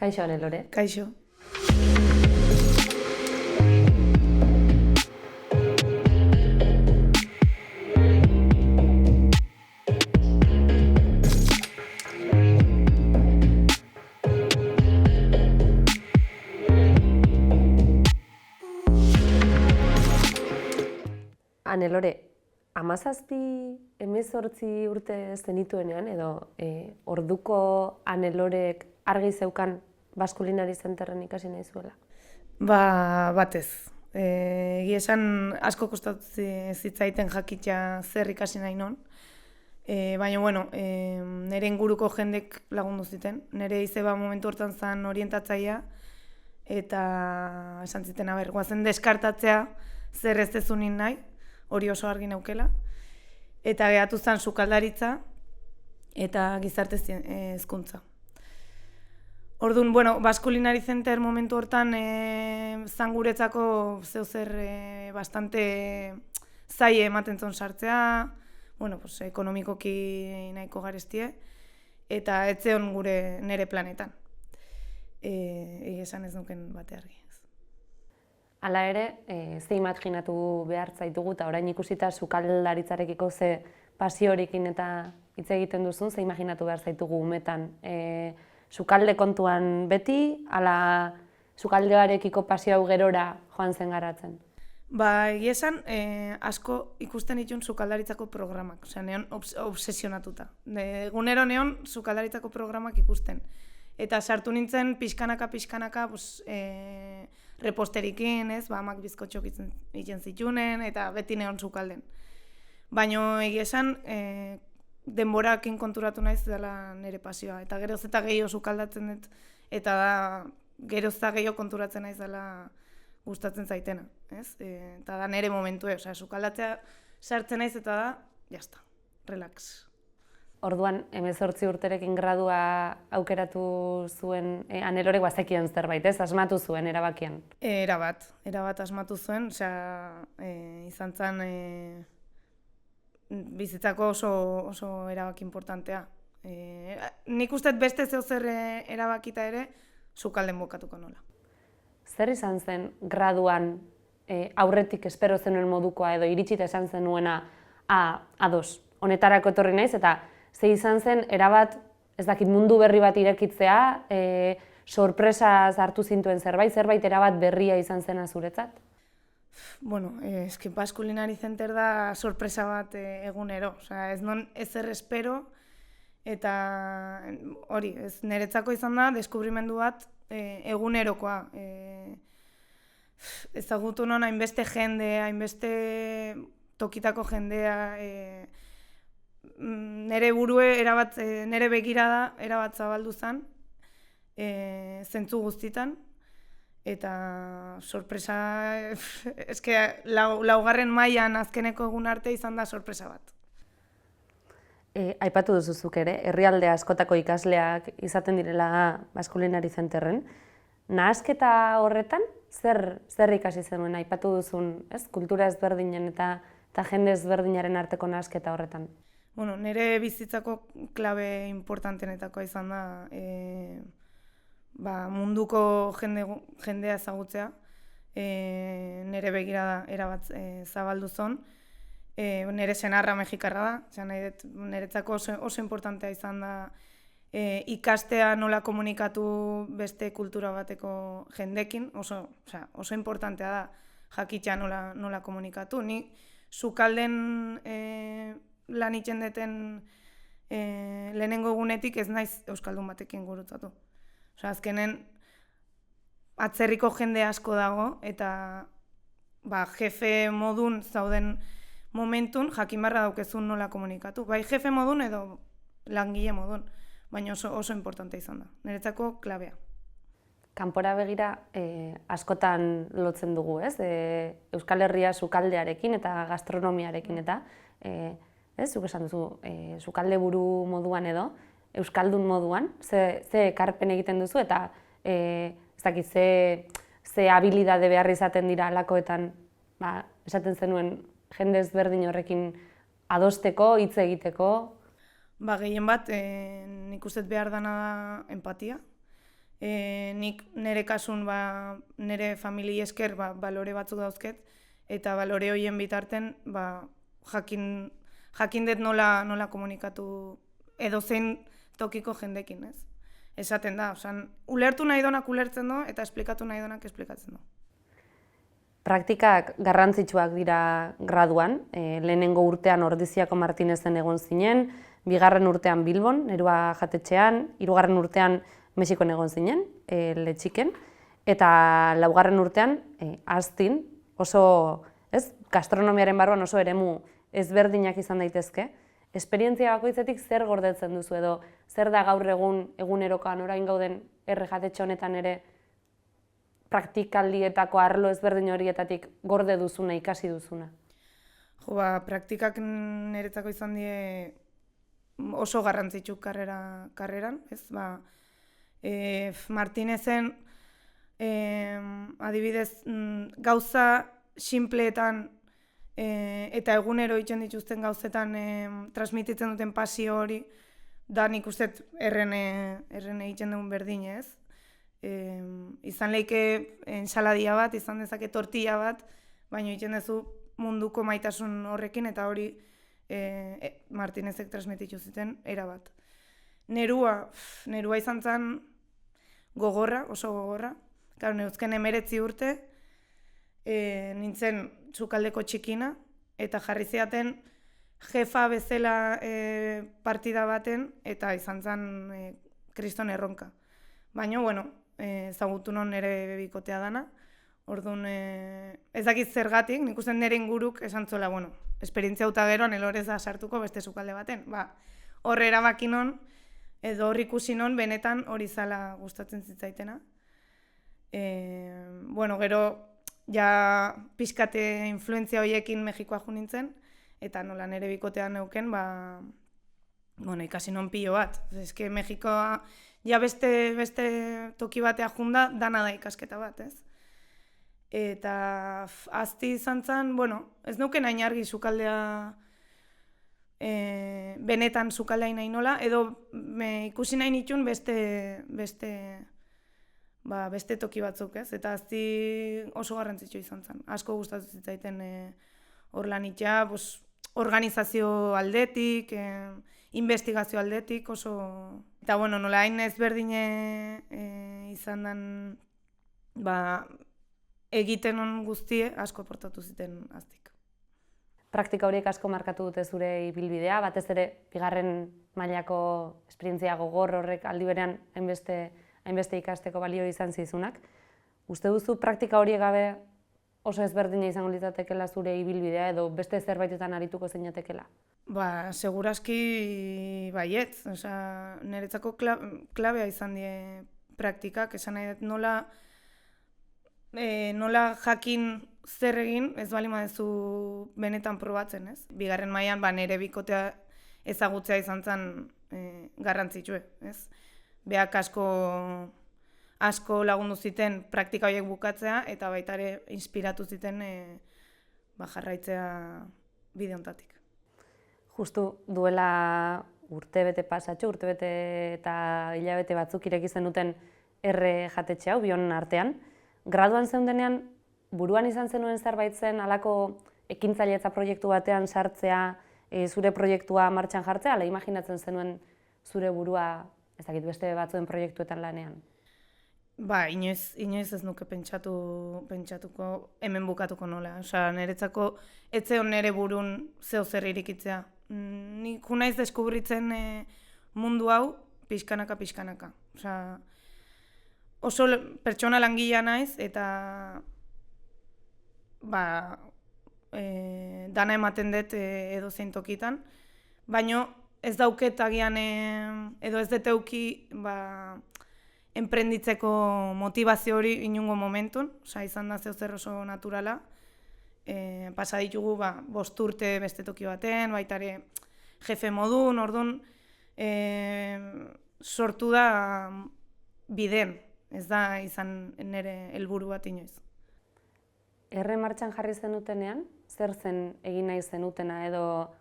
Kaixo, Anelore. Kaixo. Anelore, 17-18 urte zenituenean, edo orduko Anelorek argi zeukan Baskulinari Zenterren ikasi nahi zuela? Batez. Egia esan asko kostatu zitzaiten jakitea zer ikasi nahi non. Baina, nire inguruko jendek lagundu ziten. Nire izeba momentu hortan zen orientatzaia, eta esan ziten, guazen deskartatzea zer ez dezunin nahi, hori oso argi naukela. Eta gehatu zen sukaldaritza eta gizarte hezkuntza. Orduan, Baskulinari Center momentu hortan zan guretzako zeuzer bastante zaie ematen zon sartzea, ekonomikoki nahiko garestie, eta ez zeon nire planetan. Egia esan ez nuken bate argi. Hala ere, ze imaginatu behar zaitugu, eta orain ikusita sukaldaritzarekiko ze pasiorekin eta hitz egiten duzun, ze imaginatu behar zaitugu umetan. Sukalde kontuan beti, ala sukaldearekiko pasio hau gerora joan zen garatzen? Egia esan, asko ikusten ditun sukaldaritzako programak, neon obsesionatuta. Egunero neon sukaldaritzako programak ikusten. Eta sartu nintzen pixkanaka, reposterikin, amak bizkotxok egiten zitunen, eta beti neon sukalden. Baina egia esan, denborakin konturatu naiz dela nire pasioa. Eta geroz eta gehiago sukaldatzen dut, eta geroz eta gehiago konturatzen naiz dela gustatzen zaitena. Eta da nire momentu, sukaldatzea sartzen naiz eta da, jazta, relax. Orduan, 18 urterekin gradua aukeratu zuen Anelorek bazekien zerbait, asmatu zuen erabakian? Erabat asmatu zuen, izan zen bizitzako oso erabaki importantea. Nik uste beste zeozer erabakita ere, sukalden bukatuko nola. Zer izan zen graduan aurretik espero zenuen modukoa edo iritsita esan zenuena ados, honetarako etorri naiz, eta ze izan zen erabat, ez dakit mundu berri bat irekitzea, sorpresa hartu zintuen zerbait erabat berria izan zena zuretzat? Baskulinari Center da sorpresa bat egunero. Ez non ezer espero, eta hori, niretzako izan da, deskubrimendu bat egunerokoa. Ezagutu non hainbeste jende, hainbeste tokitako jendea, nire burue, nire begirada erabat zabaldu zen, zentzu guztitan, eta sorpresa, laugarren mailan azkeneko egun arte izan da sorpresa bat. Aipatu duzuzuk ere, herrialde askotako ikasleak izaten direla Baskulinari Zenterren. Nahasketa horretan, zer ikasi zenuen aipatu duzun, kultura ezberdinen eta jende ezberdinaren arteko nahasketa horretan? Nire bizitzako klabe importantenetakoa izan da munduko jendea ezagutzea, nire begirada erabat zabaldu zon, nire senarra mexikarra da, niretzako oso importantea izan da ikastea nola komunikatu beste kultura bateko jendekin, oso importantea da jakitea nola komunikatu. Ni sukalden lan itxen deten lehenengo egunetik ez naiz euskaldun batekin gurutzatu. Azkenen atzerriko jende asko dago eta jefe modun zauden momentun jakin barra daukezun nola komunikatu. Bai jefe modun edo langile modun, baina oso importante izan da. Niretzako klabea. Kanpora begira askotan lotzen dugu, Euskal Herria sukaldearekin eta gastronomiarekin eta zuk esan duzu, sukalde buru moduan edo, euskaldun moduan, ze ekarpen egiten duzu eta ez dakit ze habilidade behar izaten dira alakoetan, esaten zenuen jende ezberdin horrekin adosteko, hitz egiteko? Gehien bat, nik uste behar dana da empatia. nik nire kasun nire familia esker balore batzuk dauzket, eta balore horien bitarten jakin dut nola komunikatu edozein tokiko jendekin, ez? Esaten da, ulertu nahi donak ulertzen du eta esplikatu nahi donak esplikatzen du. Praktikak garrantzitsuak dira graduan, lehenengo urtean Ordiziako Martinezen egon zinen, bigarren urtean Bilbon, Nerua jatetxean, hirugarren urtean Mexikon egon zinen, Letxiken, eta laugarren urtean Astin, oso, gastronomiaren barruan oso eremu ezberdinak izan daitezke. Esperientzia bakoitzetik zer gordetzen duzu edo zer da gaur egunerokoan orain gauden jatetxe honetan ere praktikaldietako arlo ezberdin horietatik gorde duzuna, ikasi duzuna? Praktikak niretzako izan die oso garrantzitsu karreran, ez? Martinezen, adibidez, gauza sinpleetan eta egunero egiten dituzten gauzetan transmititzen duten pasio hori, da nik uste erren egiten duen berdin, ez? Izan leike ensaladia bat, izan dezake tortilla bat, baina egiten duzu munduko maitasun horrekin, eta hori Martinezek transmititu zuten erabat. Nerua izan zen gogorra, oso gogorra. Claro, neuzken 19 urte, nintzen sukaldeko txikina, eta jarri zeaten jefa bezala partida baten, eta izan zen kriston erronka. Baina, ezagutu non nire bikotea dana, orduan ez dakit zergatik, nik uste nire inguruk esan zuela, esperientzia uta geroan elorez da sartuko beste sukalde baten. Horre erabaki non, edo hor ikusi non, benetan hori zala gustatzen zitzaitena. Gero, ja pixkate influentzia horiekin Mexikoa jo nintzen, eta nola nire bikotea neuken, ikasi non pilo bat. Eske Mexikoa, ja beste toki batea junda, dana da ikasketa bat, ez? Eta Asti izan zen, ez neuken hain argi sukaldea, benetan sukaldea nahi nola, edo ikusi nahi nituen beste toki batzuk, ez? Eta Asti oso garrantzitsu izan zen. Asko gustatu zitzaiten hor lanitzea, organizazio aldetik, investigazio aldetik, oso... Eta nola hain ezberdine izan den egiten on guztie asko portatu ziten Astik. Praktika horiek asko markatu dute zure ibilbidea, batez ere bigarren mailako esperientzia gogor horrek aldi berean hainbeste ikasteko balio izan zizunak. Uste duzu praktika horiek gabe oso ezberdina izango litzatekeela zure ibilbidea edo beste zerbaitetan arituko zeinatekeela? Segurazki baiet. Niretzako klabea izan die praktikak, esan nahi dut nola jakin zer egin ez bali madezu benetan probatzen, ez? Bigarren mailan nire bikotea ezagutzea izan zen garrantzitsue, ez? Beak asko lagundu ziten praktika horiek bukatzea eta baita ere inspiratu ziten jarraitzea bide honetatik. Justu duela urtebete pasatxo, urtebete eta hilabete batzuk ireki zenuten jatetxe hau, bion artean. Graduan zeundenean, buruan izan zenuen zerbait zen halako ekintzailetza proiektu batean sartzea, zure proiektua martxan jartzea, ala imaginatzen zenuen zure burua, ez dakit, beste batzuen proiektuetan lanean? Inoiz ez nuke pentsatuko hemen bukatuko nola. Niretzako ez zeon nire burun zeo zer irikitzea. Nik naiz deskubritzen mundu hau pixkanaka. Oso pertsona langilea naiz eta dana ematen dut edozein tokitan, baina ez dauket agian edo ez dut euki enprenditzeko motivazio hori inungo momentun, izan da zeo oso naturala. Pasa ditugu 5 urte beste toki baten, baita ere jefe modun, orduan sortu da biden, ez da izan nire helburu bat inoiz. Martxan jarri zenutenean, zer zen egin nahi zenutena edo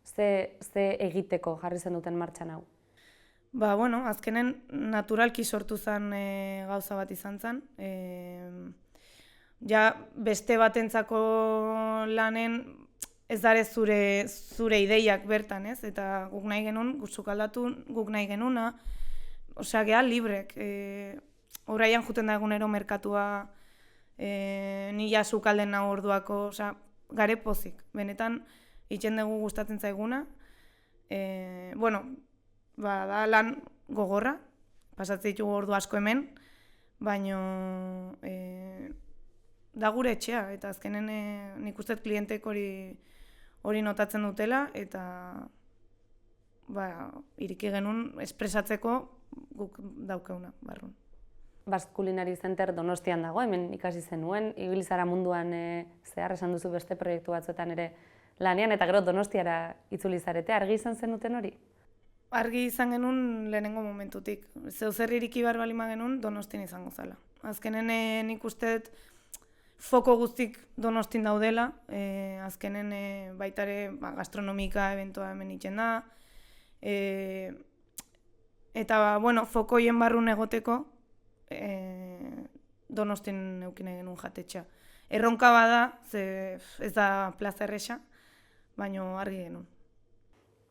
ze egiteko jarri zenuten martxan hau? Bueno, azkenen naturalki sortu zen gauza bat izan zen. Ja, beste batentzako lanen ez dare zure ideiak bertan, ez? Eta guk nahi genuen, sukaldatu guk nahi genuna, osea, geha librek. Horaian juten da egunero merkatua, ni ja sukalden nago orduako, osea, gare pozik. Benetan, itxen dugu gustatzen zaiguna. Da lan gogorra, pasatzen ditugu ordu asko hemen, baino da gure etxea, eta azkenen nik uste klientek hori notatzen dutela, eta iriki genuen espresatzeko guk daukeuna barrun. Basque Culinary Center Donostian dago, hemen ikasi zenuen, ibili zara munduan zehar esan duzu beste proiektu batzuetan ere lanean, eta gero Donostiara itzuli zarete, argi izan zenuten hori? Argi izan genuen lehenengo momentutik. Zer iriki behar balima genuen Donostin izango zela. Azkenen nik uste dut foko guztik Donostin daudela, azkenen baitare gastronomika eventua hemen itzen da, eta fokoien barrun egoteko Donostin eukine genuen jatetxa. Erronka bada, ez da plaza erresa, baina argi genuen.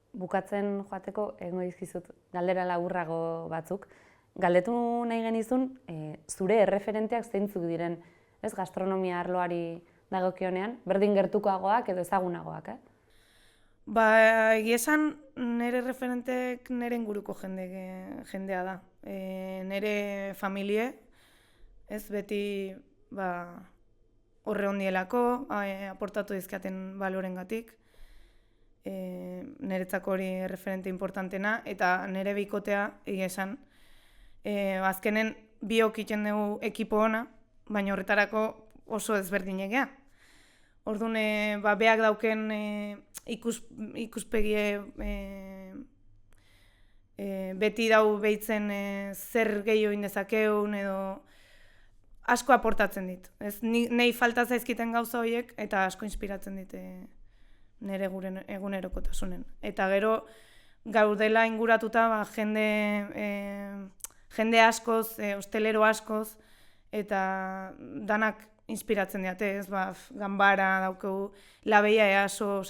Bukatzen joateko egingo dizkizut galdera laburrago batzuk. Galdetu nahi genizun, zure erreferenteak zeintzuk diren, ez gastronomia arloari dagokionean, berdin gertukoagoak edo ezagunagoak, Egia esan, nire referenteek nire inguruko jendea da. Nire familie, ez beti horre hondielako, aportatu dizkaten balorengatik. Niretzako hori referente importantena, eta nire bikotea, egia esan, azkenen biok iten dugu ekipo ona, baina horretarako oso ezberdinegea. Orduan, beak dauken ikuspegie beti dau behitzen zer gehiago indezakeun edo asko aportatzen dit. Nei falta zaizkiten gauza horiek eta asko inspiratzen dit nire egunerokotasunen. Eta gero gaudela inguratuta jende askoz, hostelero askoz, eta danak inspiratzen diate, ez ganbara daukegu, labeia easo,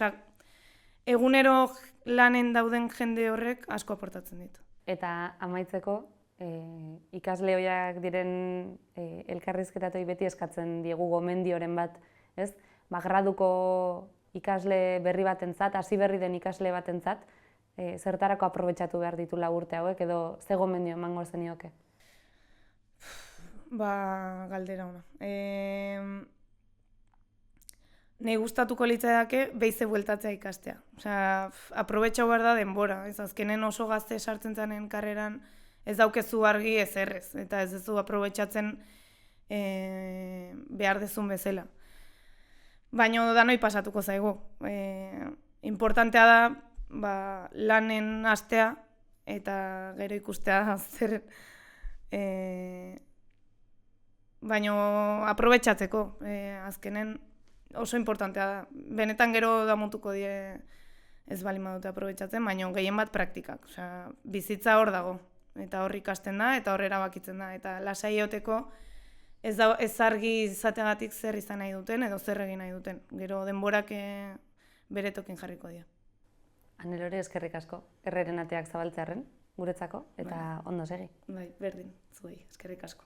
egunero lanen dauden jende horrek asko aportatzen ditu. Eta amaitzeko, ikasle hoiak diren elkarrizketatoi beti eskatzen diegu gomendioren bat, ez? Graduko ikasle berri batentzat, hasi berri den ikasle batentzat, zertarako aprobetxatu behar ditu urte hauek edo ze gomendio emango zenioke? Galdera ona. Nei gustatuko litzaidake beize bueltatzea ikastea. Aprobetxau behar da denbora. Azkenen oso gazte sartzen zanen karreran ez daukezu argi ez errez. Eta ez duzu aprobetxatzen behar dezun bezala. Baina danoi pasatuko zaigu. Importantea da lanen hastea eta gero ikustea zer... Baina aprobetxatzeko, azkenen oso importantea da. Benetan gero damutuko die ez bali badute aprobetxatzen, baina gehien bat praktikak. Bizitza hor dago, eta hor ikasten da, eta hor erabakitzen da. Eta lasai egoteko ez argi izateagatik zer izan nahi duten edo zer egin nahi duten. Gero denborak bere tokin jarriko dira. Anelore eskerrik asko, Herreren ateak zabaltzearren, guretzako, eta ondo segi. Berdin, zuei, eskerrik asko.